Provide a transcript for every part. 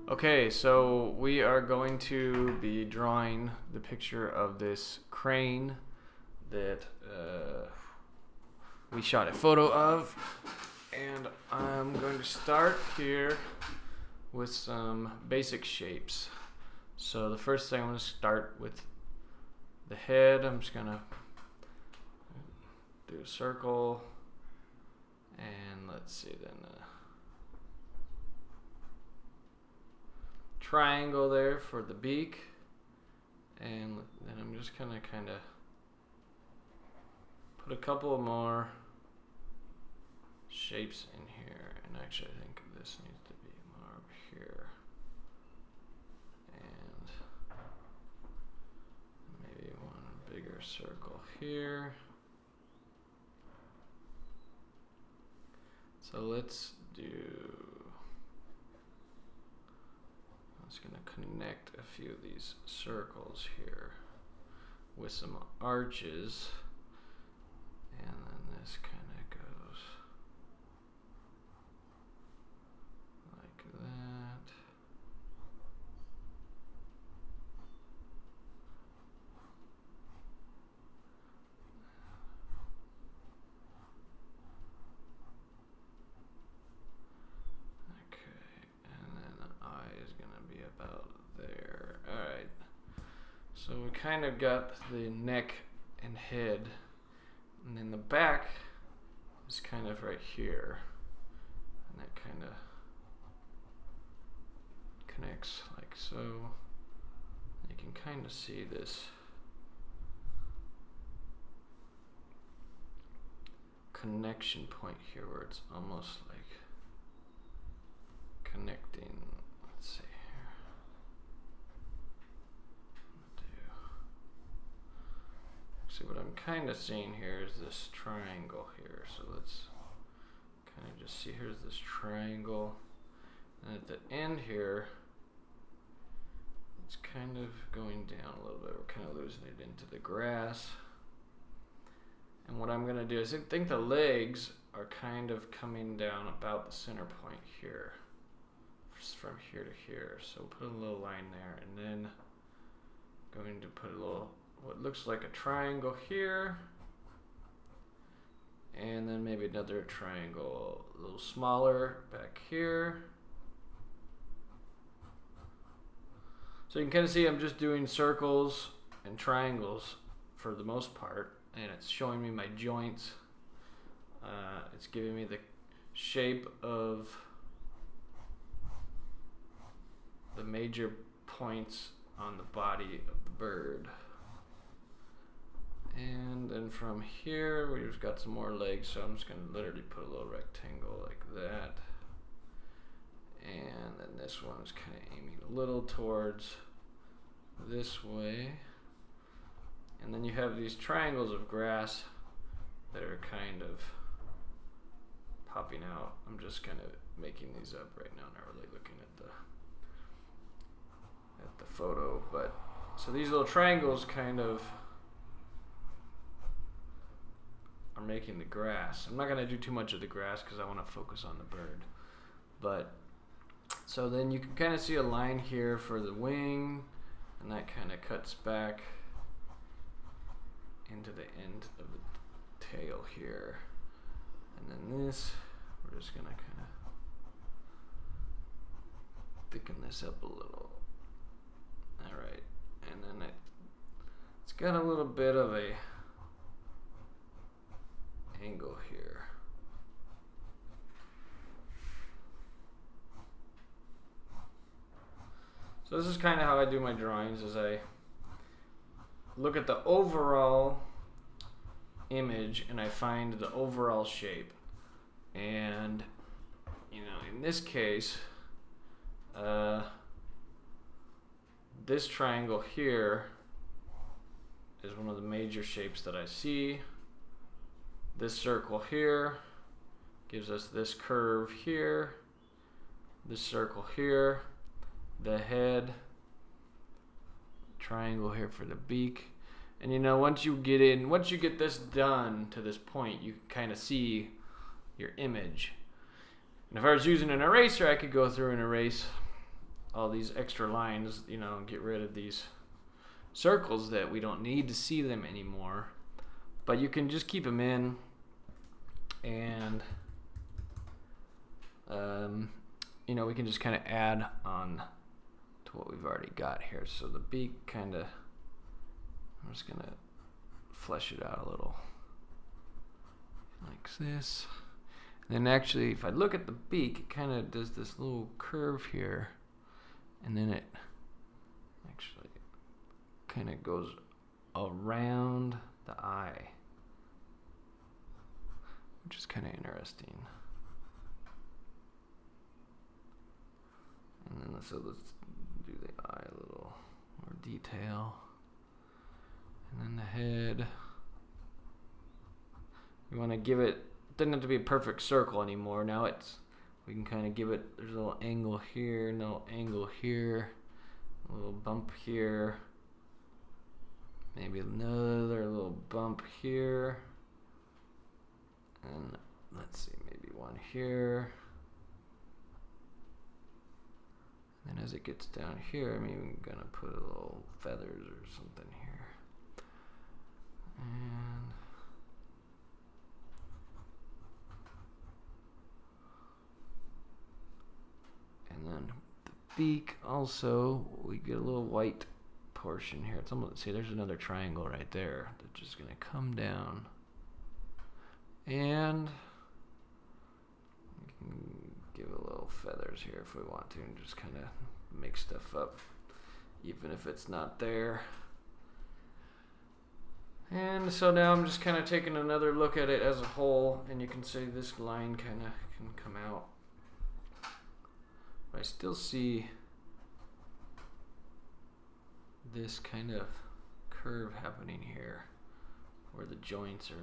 Okay, so we are going to be drawing the picture of this crane that we shot a photo of, and I'm going to start here with some basic shapes. So the first thing I'm going to start with the head. I'm just going to do a circle, and let's see then triangle there for the beak, and then I'm just gonna kind of put a couple more shapes in here, and actually I think this needs to be more over here, and maybe one bigger circle here. So let's do, I'm just going to connect a few of these circles here with some arches, and then this kind of goes like that. Okay, and then the eye is going to be about there. Alright, so we kind of got the neck and head, and then the back is kind of right here, and that kind of connects like so. You can kind of see this connection point here where it's almost like connecting. Let's see here. See, what I'm kind of seeing here is this triangle here. So let's kind of just see, here's this triangle, and at the end here it's kind of going down a little bit. We're kind of losing it into the grass. And what I'm going to do is I think the legs are kind of coming down about the center point here, from here to here. So we'll put a little line there, and then going to put a little, what looks like a triangle here, and then maybe another triangle a little smaller back here. So you can kind of see I'm just doing circles and triangles for the most part, and it's showing me my joints. It's giving me the shape of the major points on the body of the bird. And then from here we've got some more legs, so I'm just going to literally put a little rectangle like that. And then this one is kind of aiming a little towards this way. And then you have these triangles of grass that are kind of popping out. I'm just kind of making these up right now, not really looking at the photo. But so these little triangles kind of are making the grass. I'm not going to do too much of the grass because I want to focus on the bird. But so then you can kind of see a line here for the wing, and that kind of cuts back into the end of the tail here. And then this, we're just going to kind of thicken this up a little. Alright, and then it's got a little bit of a angle here. So this is kind of how I do my drawings, is I look at the overall image and I find the overall shape. And you know, in this case, this triangle here is one of the major shapes that I see. This circle here gives us this curve here, this circle here, the head, triangle here for the beak. And you know, once you get this done to this point, you can kind of see your image. And if I was using an eraser, I could go through and erase all these extra lines, you know, get rid of these circles that we don't need to see them anymore. But you can just keep them in, and you know, we can just kind of add on to what we've already got here. So the beak kind of, I'm just gonna flesh it out a little like this. And then actually, if I look at the beak, it kind of does this little curve here, and then it actually kind of goes around the eye, which is kind of interesting. And then so let's do the eye a little more detail. And then the head. We want to give it, doesn't have to be a perfect circle anymore. Now we can kind of give it, there's a little angle here, no angle here, a little bump here, maybe another little bump here, and let's see, maybe one here. And as it gets down here, I'm even gonna put a little feathers or something here. And then the beak also, we get a little white portion here. It's almost, see, there's another triangle right there that's just gonna come down. And we can give a little feathers here if we want to, and just kind of make stuff up, even if it's not there. And so now I'm just kind of taking another look at it as a whole, and you can see this line kind of can come out. But I still see this kind of curve happening here, where the joints are,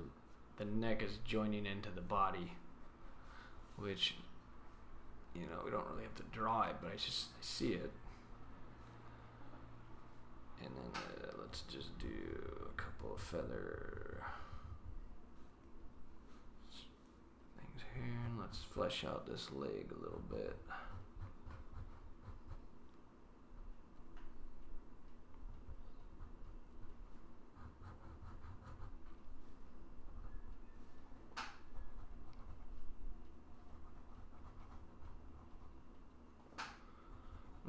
the neck is joining into the body, which, you know, we don't really have to draw it, but I see it. And then let's just do a couple of feather things here, and let's flesh out this leg a little bit.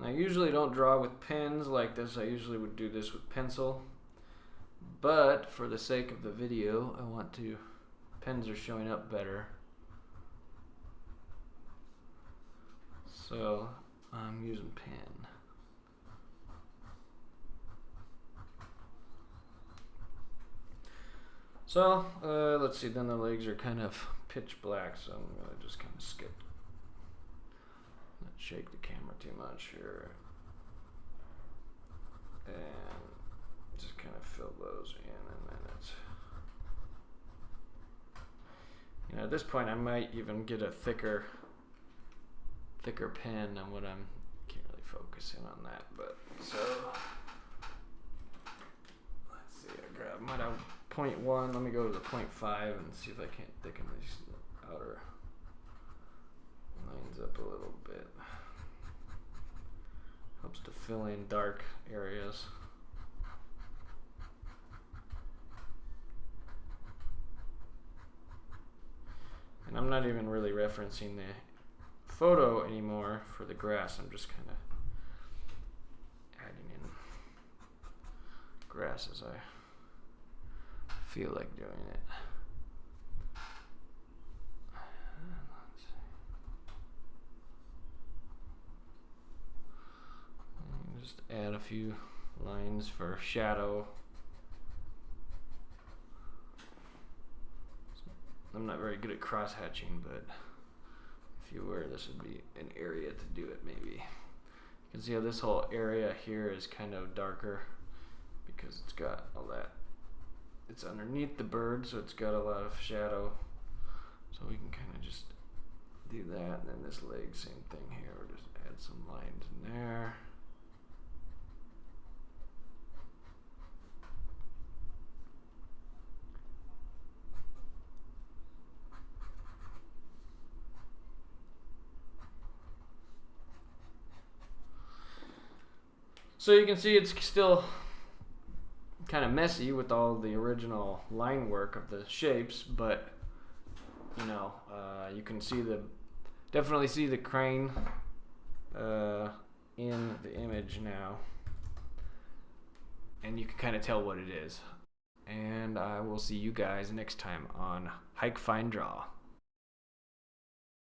I usually don't draw with pens like this. I usually would do this with pencil, but for the sake of the video, I want to, pens are showing up better, so I'm using pen. So let's see, then the legs are kind of pitch black, so I'm gonna just kind of skip. Not shake the camera too much here, and just kind of fill those in, and then it's, you know, at this point I might even get a thicker pen than what I'm, can't really focus in on that, but so let's see, I might have 0.1, let me go to the 0.5 and see if I can't thicken these outer lines up a little bit. Helps to fill in dark areas. And I'm not even really referencing the photo anymore for the grass. I'm just kind of adding in grass as I feel like doing it. Just add a few lines for shadow. I'm not very good at cross hatching, but if you were, this would be an area to do it maybe. You can see how this whole area here is kind of darker because it's got all that. It's underneath the bird, so it's got a lot of shadow. So we can kind of just do that, and then this leg, same thing here. We'll just add some lines in there. So you can see it's still kind of messy with all the original line work of the shapes, but you know, you can see definitely see the crane in the image now, and you can kind of tell what it is. And I will see you guys next time on Hike, Find, Draw.